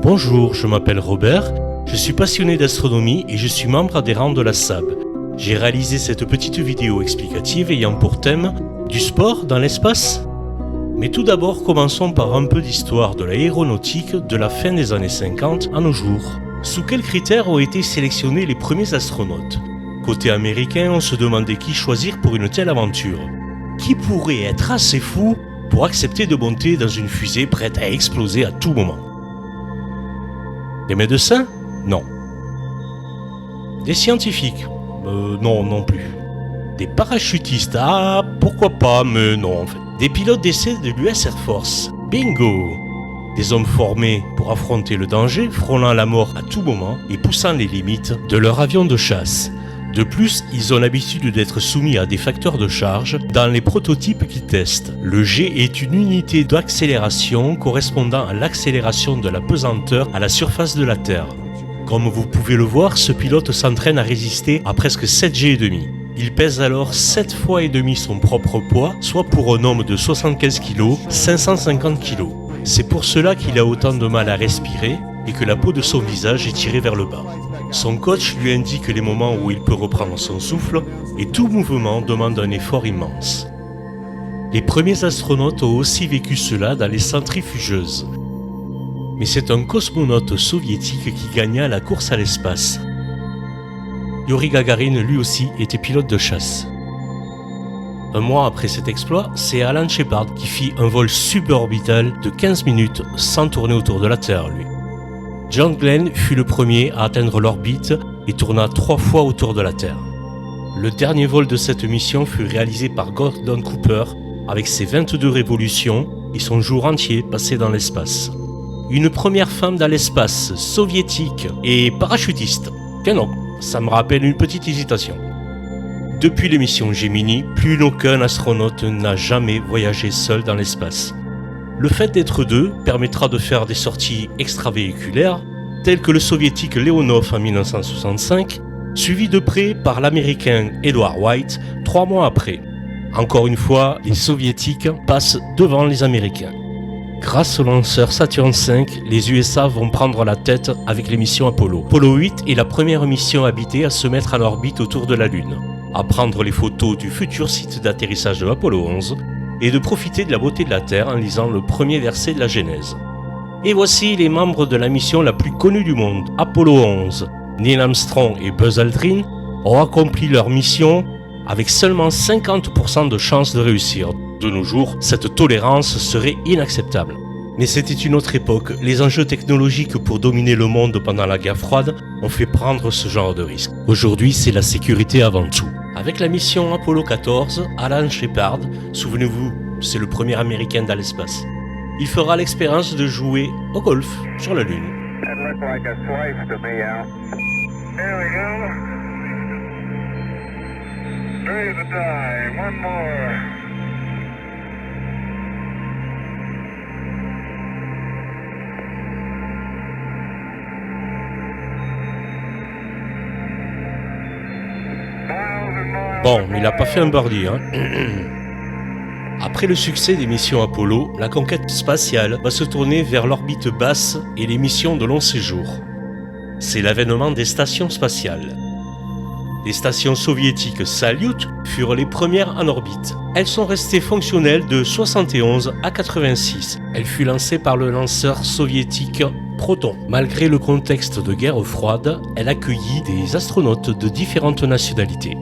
Bonjour, je m'appelle Robert, je suis passionné d'astronomie et je suis membre adhérent de la SAB. J'ai réalisé cette petite vidéo explicative ayant pour thème du sport dans l'espace. Mais tout d'abord, commençons par un peu d'histoire de l'aéronautique de la fin des années 50 à nos jours. Sous quels critères ont été sélectionnés les premiers astronautes ? Côté américain, on se demandait qui choisir pour une telle aventure. Qui pourrait être assez fou pour accepter de monter dans une fusée prête à exploser à tout moment ? Des médecins ? Non. Des scientifiques ? Non plus. Des parachutistes ? Ah, pourquoi pas, mais non en fait. Des pilotes d'essai de l'US Air Force ? Bingo ! Des hommes formés pour affronter le danger, frôlant la mort à tout moment et poussant les limites de leur avion de chasse. De plus, ils ont l'habitude d'être soumis à des facteurs de charge dans les prototypes qu'ils testent. Le G est une unité d'accélération correspondant à l'accélération de la pesanteur à la surface de la Terre. Comme vous pouvez le voir, ce pilote s'entraîne à résister à presque 7 G et demi. Il pèse alors 7 fois et demi son propre poids, soit pour un homme de 75 kg, 550 kg. C'est pour cela qu'il a autant de mal à respirer et que la peau de son visage est tirée vers le bas. Son coach lui indique les moments où il peut reprendre son souffle et tout mouvement demande un effort immense. Les premiers astronautes ont aussi vécu cela dans les centrifugeuses. Mais c'est un cosmonaute soviétique qui gagna la course à l'espace. Yuri Gagarin, lui aussi, était pilote de chasse. Un mois après cet exploit, c'est Alan Shepard qui fit un vol suborbital de 15 minutes sans tourner autour de la Terre, lui. John Glenn fut le premier à atteindre l'orbite et tourna 3 fois autour de la Terre. Le dernier vol de cette mission fut réalisé par Gordon Cooper avec ses 22 révolutions et son jour entier passé dans l'espace. Une première femme dans l'espace, soviétique et parachutiste. Tiens non, ça me rappelle une petite hésitation. Depuis l'émission Gemini, plus aucun astronaute n'a jamais voyagé seul dans l'espace. Le fait d'être deux permettra de faire des sorties extravéhiculaires, telles que le soviétique Leonov en 1965, suivi de près par l'américain Edward White 3 mois après. Encore une fois, les soviétiques passent devant les américains. Grâce au lanceur Saturn V, les USA vont prendre la tête avec les missions Apollo. Apollo 8 est la première mission habitée à se mettre en orbite autour de la Lune, à prendre les photos du futur site d'atterrissage de Apollo 11 et de profiter de la beauté de la Terre en lisant le premier verset de la Genèse. Et voici les membres de la mission la plus connue du monde, Apollo 11. Neil Armstrong et Buzz Aldrin ont accompli leur mission avec seulement 50% de chances de réussir. De nos jours, cette tolérance serait inacceptable. Mais c'était une autre époque. Les enjeux technologiques pour dominer le monde pendant la guerre froide ont fait prendre ce genre de risque. Aujourd'hui, c'est la sécurité avant tout. Avec la mission Apollo 14, Alan Shepard, souvenez-vous, c'est le premier américain dans l'espace. Il fera l'expérience de jouer au golf sur la Lune. Bon, mais il n'a pas fait un birdie, hein. Après le succès des missions Apollo, la conquête spatiale va se tourner vers l'orbite basse et les missions de long séjour. C'est l'avènement des stations spatiales. Les stations soviétiques Salyut furent les premières en orbite. Elles sont restées fonctionnelles de 71 à 86. Elle fut lancée par le lanceur soviétique Proton. Malgré le contexte de guerre froide, elle accueillit des astronautes de différentes nationalités,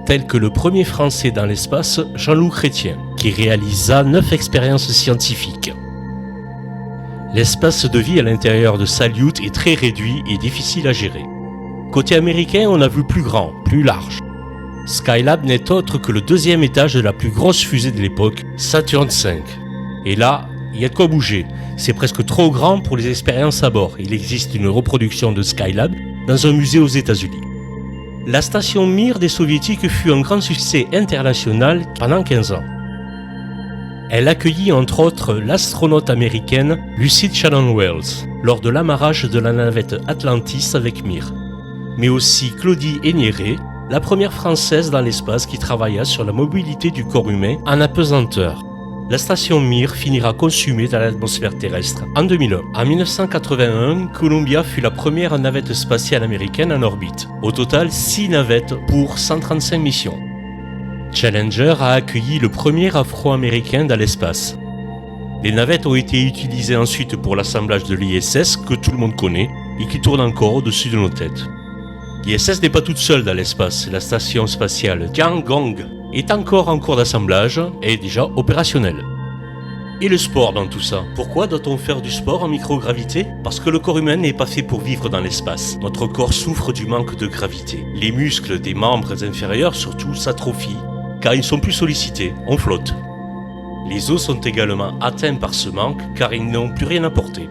tels que le premier Français dans l'espace, Jean-Loup Chrétien, qui réalisa 9 expériences scientifiques. L'espace de vie à l'intérieur de Salyut est très réduit et difficile à gérer. Côté américain, on a vu plus grand, plus large. Skylab n'est autre que le 2e étage de la plus grosse fusée de l'époque, Saturn V. Et là, il y a de quoi bouger. C'est presque trop grand pour les expériences à bord. Il existe une reproduction de Skylab dans un musée aux États-Unis. La station Mir des soviétiques fut un grand succès international pendant 15 ans. Elle accueillit entre autres l'astronaute américaine Lucille Shannon-Wells lors de l'amarrage de la navette Atlantis avec Mir, mais aussi Claudie Hénieré, la première française dans l'espace qui travailla sur la mobilité du corps humain en apesanteur. la station Mir finira consumée dans l'atmosphère terrestre en 2001. En 1981, Columbia fut la première navette spatiale américaine en orbite. Au total, 6 navettes pour 135 missions. Challenger a accueilli le premier Afro-Américain dans l'espace. Les navettes ont été utilisées ensuite pour l'assemblage de l'ISS que tout le monde connaît et qui tourne encore au-dessus de nos têtes. L'ISS n'est pas toute seule dans l'espace, la station spatiale Tiangong est encore en cours d'assemblage et est déjà opérationnelle. Et le sport dans tout ça? Pourquoi doit-on faire du sport en microgravité? Parce que le corps humain n'est pas fait pour vivre dans l'espace. Notre corps souffre du manque de gravité. Les muscles des membres inférieurs surtout s'atrophient, car ils sont plus sollicités, on flotte. Les os sont également atteints par ce manque, car ils n'ont plus rien à porter.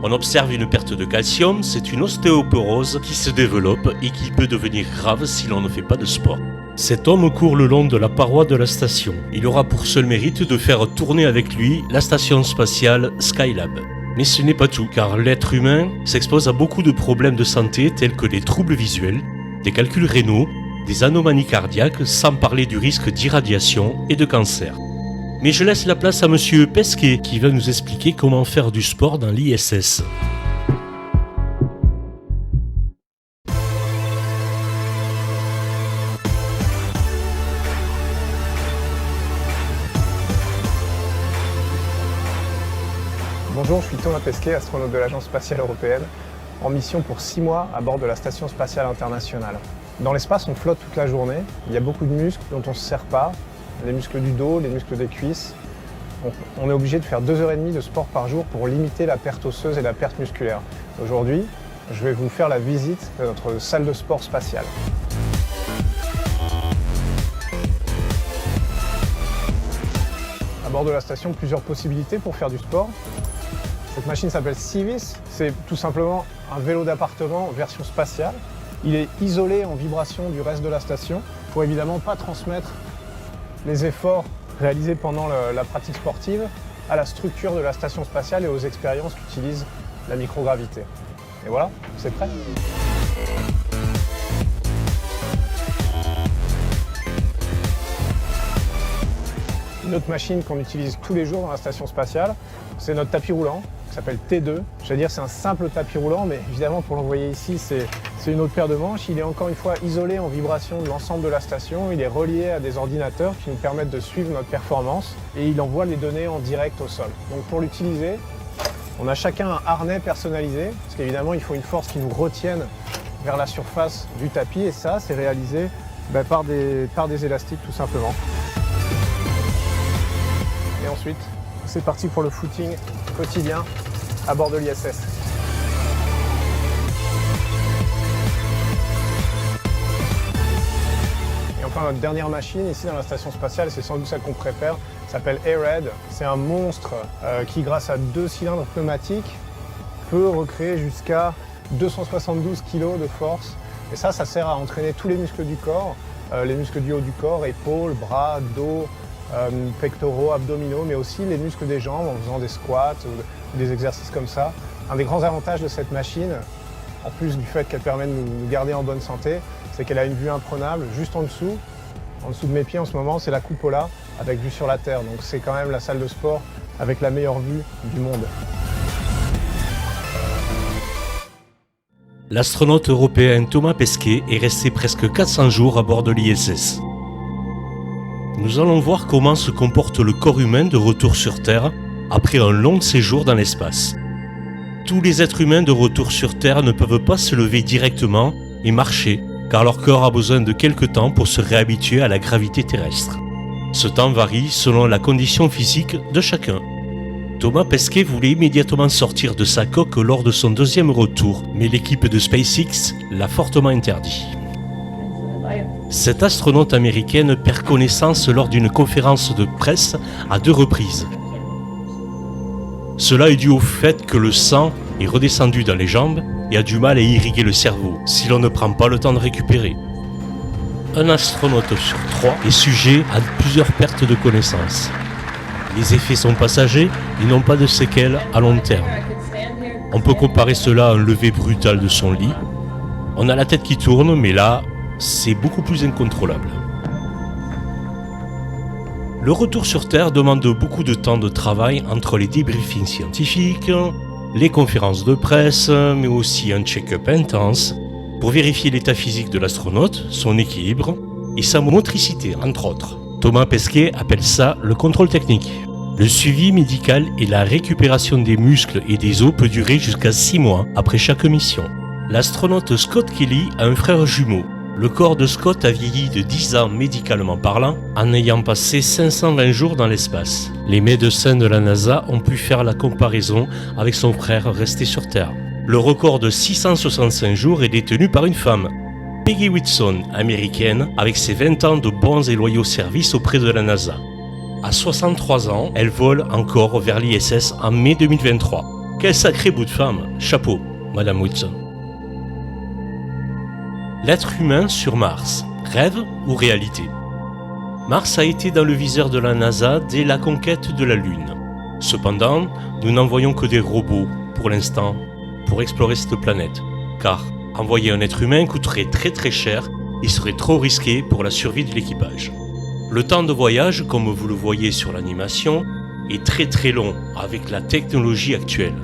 On observe une perte de calcium, c'est une ostéoporose qui se développe et qui peut devenir grave si l'on ne fait pas de sport. Cet homme court le long de la paroi de la station. Il aura pour seul mérite de faire tourner avec lui la station spatiale Skylab. Mais ce n'est pas tout, car l'être humain s'expose à beaucoup de problèmes de santé tels que des troubles visuels, des calculs rénaux, des anomalies cardiaques, sans parler du risque d'irradiation et de cancer. Mais je laisse la place à Monsieur Pesquet qui va nous expliquer comment faire du sport dans l'ISS. Bonjour, je suis Thomas Pesquet, astronaute de l'Agence spatiale européenne, en mission pour 6 mois à bord de la Station spatiale internationale. Dans l'espace, on flotte toute la journée, il y a beaucoup de muscles dont on ne se sert pas, les muscles du dos, les muscles des cuisses. On est obligé de faire 2h30 de sport par jour pour limiter la perte osseuse et la perte musculaire. Aujourd'hui, je vais vous faire la visite de notre salle de sport spatiale. À bord de la station, plusieurs possibilités pour faire du sport. Cette machine s'appelle Civis, c'est tout simplement un vélo d'appartement version spatiale. Il est isolé en vibration du reste de la station pour évidemment pas transmettre les efforts réalisés pendant la pratique sportive à la structure de la station spatiale et aux expériences qu'utilise la microgravité. Et voilà, c'est prêt. Une autre machine qu'on utilise tous les jours dans la station spatiale, c'est notre tapis roulant, qui s'appelle T2. Je veux dire, c'est un simple tapis roulant, mais évidemment, pour l'envoyer ici, c'est une autre paire de manches. Il est encore une fois isolé en vibration de l'ensemble de la station. Il est relié à des ordinateurs qui nous permettent de suivre notre performance et il envoie les données en direct au sol. Donc pour l'utiliser, on a chacun un harnais personnalisé, parce qu'évidemment, il faut une force qui nous retienne vers la surface du tapis et ça, c'est réalisé par des élastiques tout simplement. Et ensuite, c'est parti pour le footing quotidien à bord de l'ISS. Et enfin, notre dernière machine ici dans la station spatiale, c'est sans doute celle qu'on préfère, s'appelle AirRed. C'est un monstre qui, grâce à 2 cylindres pneumatiques, peut recréer jusqu'à 272 kg de force. Et ça sert à entraîner tous les muscles du corps, les muscles du haut du corps, épaules, bras, dos, pectoraux, abdominaux, mais aussi les muscles des jambes en faisant des squats ou des exercices comme ça. Un des grands avantages de cette machine, en plus du fait qu'elle permet de nous garder en bonne santé, c'est qu'elle a une vue imprenable juste en dessous de mes pieds en ce moment, c'est la cupola avec vue sur la Terre. Donc c'est quand même la salle de sport avec la meilleure vue du monde. L'astronaute européen Thomas Pesquet est resté presque 400 jours à bord de l'ISS. Nous allons voir comment se comporte le corps humain de retour sur Terre après un long séjour dans l'espace. Tous les êtres humains de retour sur Terre ne peuvent pas se lever directement et marcher, car leur corps a besoin de quelque temps pour se réhabituer à la gravité terrestre. Ce temps varie selon la condition physique de chacun. Thomas Pesquet voulait immédiatement sortir de sa coque lors de son deuxième retour, mais l'équipe de SpaceX l'a fortement interdit. Cette astronaute américaine perd connaissance lors d'une conférence de presse à 2 reprises. Cela est dû au fait que le sang est redescendu dans les jambes et a du mal à irriguer le cerveau si l'on ne prend pas le temps de récupérer. Un astronaute sur 3 est sujet à plusieurs pertes de connaissance. Les effets sont passagers et n'ont pas de séquelles à long terme. On peut comparer cela à un lever brutal de son lit. On a la tête qui tourne, mais là, c'est beaucoup plus incontrôlable. Le retour sur Terre demande beaucoup de temps de travail entre les débriefings scientifiques, les conférences de presse, mais aussi un check-up intense pour vérifier l'état physique de l'astronaute, son équilibre et sa motricité, entre autres. Thomas Pesquet appelle ça le contrôle technique. Le suivi médical et la récupération des muscles et des os peut durer jusqu'à 6 mois après chaque mission. L'astronaute Scott Kelly a un frère jumeau. Le corps de Scott a vieilli de 10 ans médicalement parlant en ayant passé 520 jours dans l'espace. Les médecins de la NASA ont pu faire la comparaison avec son frère resté sur Terre. Le record de 665 jours est détenu par une femme, Peggy Whitson, américaine, avec ses 20 ans de bons et loyaux services auprès de la NASA. À 63 ans, elle vole encore vers l'ISS en mai 2023. Quel sacré bout de femme, chapeau, Madame Whitson. L'être humain sur Mars, rêve ou réalité? Mars a été dans le viseur de la NASA dès la conquête de la Lune. Cependant, nous n'envoyons que des robots, pour l'instant, pour explorer cette planète. Car envoyer un être humain coûterait très cher et serait trop risqué pour la survie de l'équipage. Le temps de voyage, comme vous le voyez sur l'animation, est très long avec la technologie actuelle.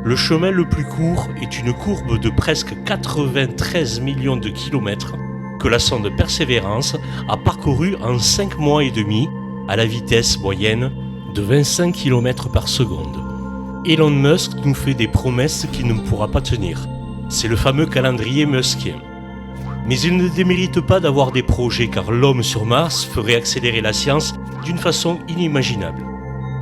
Le chemin le plus court est une courbe de presque 93 millions de kilomètres que la sonde Perseverance a parcouru en 5 mois et demi à la vitesse moyenne de 25 km par seconde. Elon Musk nous fait des promesses qu'il ne pourra pas tenir. C'est le fameux calendrier muskien. Mais il ne démérite pas d'avoir des projets car l'homme sur Mars ferait accélérer la science d'une façon inimaginable.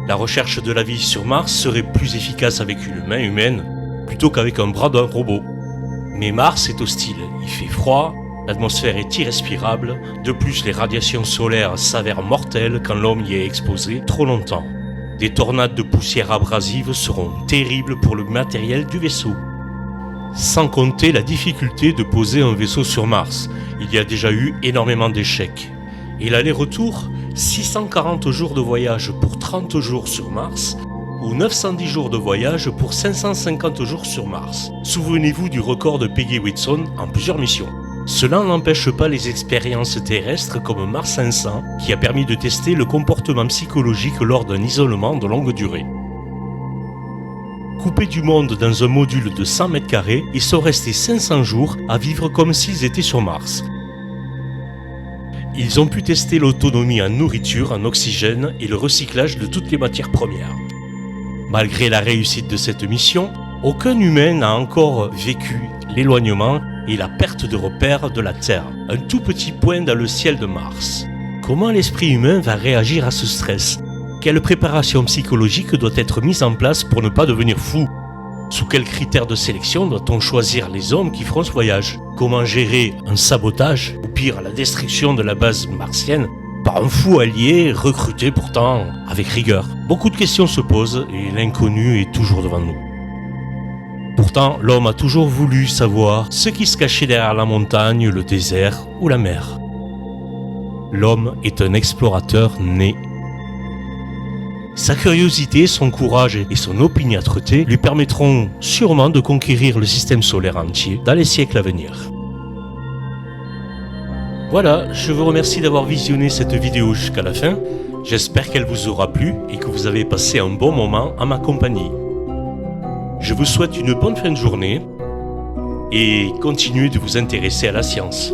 La recherche de la vie sur Mars serait plus efficace avec une main humaine plutôt qu'avec un bras d'un robot. Mais Mars est hostile, il fait froid, l'atmosphère est irrespirable, de plus les radiations solaires s'avèrent mortelles quand l'homme y est exposé trop longtemps. Des tornades de poussière abrasive seront terribles pour le matériel du vaisseau. Sans compter la difficulté de poser un vaisseau sur Mars, il y a déjà eu énormément d'échecs. Et l'aller-retour, 640 jours de voyage pour 30 jours sur Mars, ou 910 jours de voyage pour 550 jours sur Mars. Souvenez-vous du record de Peggy Whitson en plusieurs missions. Cela n'empêche pas les expériences terrestres comme Mars 500, qui a permis de tester le comportement psychologique lors d'un isolement de longue durée. Coupés du monde dans un module de 100 m², ils sont restés 500 jours à vivre comme s'ils étaient sur Mars. Ils ont pu tester l'autonomie en nourriture, en oxygène et le recyclage de toutes les matières premières. Malgré la réussite de cette mission, aucun humain n'a encore vécu l'éloignement et la perte de repères de la Terre, un tout petit point dans le ciel de Mars. Comment l'esprit humain va réagir à ce stress? Quelle préparation psychologique doit être mise en place pour ne pas devenir fou? Sous quels critères de sélection doit-on choisir les hommes qui feront ce voyage? Comment gérer un sabotage, ou pire la destruction de la base martienne, par un fou allié recruté pourtant avec rigueur? Beaucoup de questions se posent et l'inconnu est toujours devant nous. Pourtant, l'homme a toujours voulu savoir ce qui se cachait derrière la montagne, le désert ou la mer. L'homme est un explorateur né. Sa curiosité, son courage et son opiniâtreté lui permettront sûrement de conquérir le système solaire entier dans les siècles à venir. Voilà, je vous remercie d'avoir visionné cette vidéo jusqu'à la fin. J'espère qu'elle vous aura plu et que vous avez passé un bon moment en ma compagnie. Je vous souhaite une bonne fin de journée et continuez de vous intéresser à la science.